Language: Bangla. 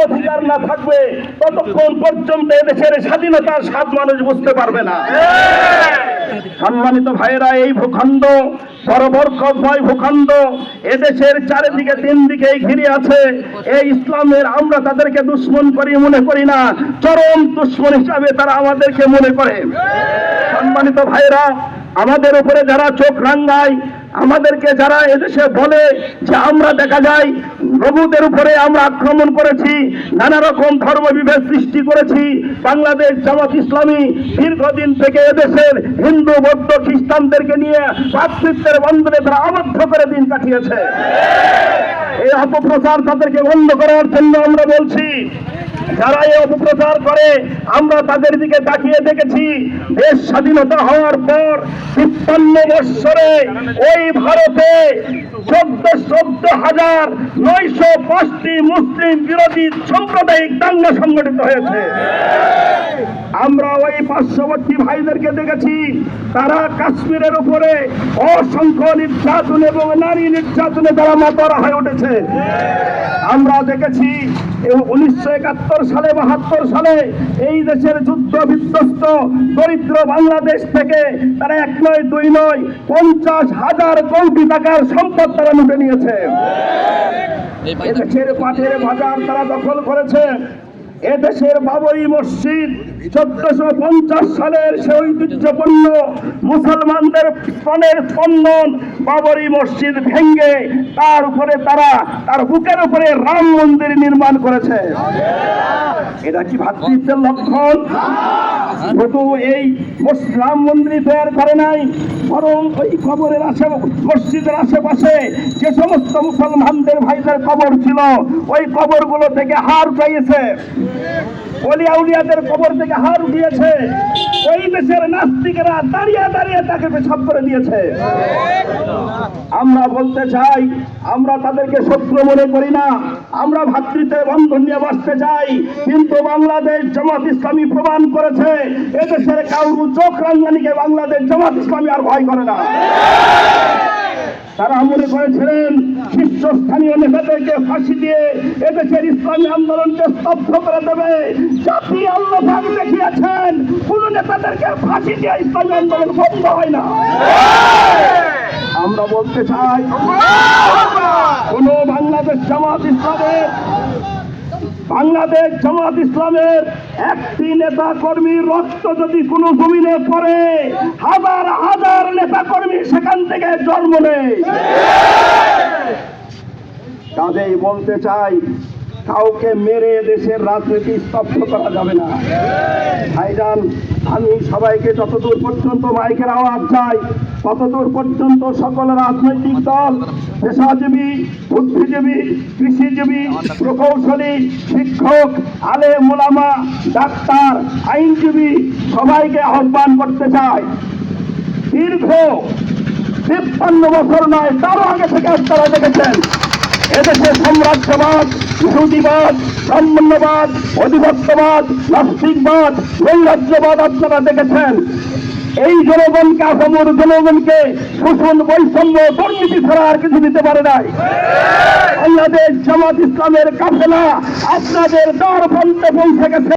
অধিকার না থাকবে ততক্ষণ পর্যন্ত এদেশের স্বাধীনতার স্বাদ মানুষ বুঝতে পারবে না। সম্মানিত ভাইয়েরা, এই ভূখণ্ড সর্ববর্ষময় ভূখণ্ড, এদেশের চারিদিকে তিন দিকে ঘিরে আছে। এই ইসলামের আমরা তাদেরকে দুশ্মন করি মনে করি না, চরম দুশ্মন হিসাবে তারা আমাদেরকে মনে করে। সম্মানিত ভাইয়েরা, আমাদের উপরে যারা চোখ রাঙ্গায়, আমাদেরকে যারা এদেশে বলে যে আমরা দেখা যায় প্রভুদের উপরে আমরা আক্রমণ করেছি, নানা রকম ধর্ম বিভেদ সৃষ্টি করেছি, বাংলাদেশ জামাত ইসলামী দীর্ঘদিন থেকে এদেশের হিন্দু বৌদ্ধ খ্রিস্টানদেরকে নিয়ে ভ্রাতৃত্বের বন্ধনে তারা আবদ্ধ করে দিন কাটিয়েছে। এই অপপ্রচার তাদেরকে বন্ধ করার জন্য আমরা বলছি, যারা এই অপপ্রচার করে আমরা তাদের দিকে তাকিয়ে দেখেছি। দেশ স্বাধীনতা হওয়ার পর ৫৩ বৎসরে ওই ভারতে ১৪,৯০৫টি মুসলিম বিরোধী সাম্প্রদায়িক দাঙ্গা সংগঠিত হয়েছে। আমরা ওই পার্শ্ববর্তী ভাইদেরকে দেখেছি, তারা কাশ্মীরের উপরে অসংখ্য নির্যাতন এবং নারী নির্যাতনে তারা মাতোয়ারা হয়ে উঠেছে। আমরা দেখেছি 1971 সালে 72 সালে এই দেশের যুদ্ধ বিধ্বস্ত দরিদ্র বাংলাদেশ থেকে তারা ১ নয় ২ নয় ৫০,০০০ কোটি টাকার সম্পদ তারা লুটে নিয়েছে। এদেশের পাটের বাজার তারা দখল করেছে। এদেশের বাবরি মসজিদ ১৪৫০ সালের সে ঐতিহ্যপূর্ণ মুসলমানদের প্রাণের স্পন্দন বাবরি মসজিদ ভেঙ্গে তার উপরে তারা তার বুকের উপরে রাম মন্দির নির্মাণ করেছে। এটা কি ভ্রাতৃত্বের লক্ষণ? শুধু এই রাম মন্দির তৈরি করে নাই, বরং ওই কবরের মসজিদের আশেপাশে যে সমস্ত মুসলমানদের ভাইদের কবর ছিল ওই কবরগুলো থেকে হার পেয়েছে, ওলি আউলিয়াদের কবর থেকে হার উঠিয়েছে। ওই দেশের নাস্তিকেরা দাঁড়িয়ে দাঁড়িয়ে তাকে পেছাব করে দিয়েছে। আমরা বলতে চাই, আমরা তাদেরকে শত্রু মনে করি না, আমরা ভ্রাতৃত্বের বন্ধন নিয়ে বাঁচতে চাই। কিন্তু বাংলাদেশ জামাত ইসলামী প্রমাণ করেছে এদেশের কাউরু চোখ রাঙ্গানিকে বাংলাদেশ জামাত ইসলামী আর ভয় করে না। তারা মনে করেছিলেন শীর্ষস্থানীয় নেতাদেরকে ফাঁসি দিয়ে এদেশের ইসলামী আন্দোলনকে স্তব্ধ করে দেবে। জাতি আল্লাহ পাক দেখিয়েছেন কোন নেতাদেরকে ফাঁসি দিয়ে ইসলামী আন্দোলন বন্ধ হয় না। আমরা বলতে চাই, কোন বাংলাদেশ জামাত ইসলামের একটি নেতা কর্মীর রক্ত যদি কোনো জমিনে পড়ে, হাজার হাজার নেতা কর্মী সেখান থেকে জন্ম নেয়। কাজেই বলতে চাই, কাউকে মেরে দেশের রাজনীতি স্তব্ধ করা যাবে না। ভাইজান, আমি সবাইকে যতদূর পর্যন্ত মাইকের আওয়াজ চাই ততদূর পর্যন্ত সকল রাজনৈতিক দল, পেশাজীবী, বুদ্ধিজীবী, কৃষিজীবী, প্রকৌশলী, শিক্ষক, আলেম ওলামা, ডাক্তার, আইনজীবী সবাইকে আহ্বান করতে চাই, দীর্ঘ ৫৩ বছর নয় তারও আগে থেকে আপনারা দেখেছেন এদেশে সাম্রাজ্যবাদ, ইহুদিবাদ, ব্রাহ্মণ্যবাদ, অধিপত্যবাদ, নাস্তিকবাদ, নৈরাজ্যবাদ আপনারা দেখেছেন। এই জনগণকে, আসামের জনগণকে শোষণ, বৈষম্য, দুর্নীতি ছাড়া আর কিছু দিতে পারে নাই। বাংলাদেশ জামাত ইসলামের কাফেলা আপনাদের দ্বার প্রান্তে পৌঁছে গেছে।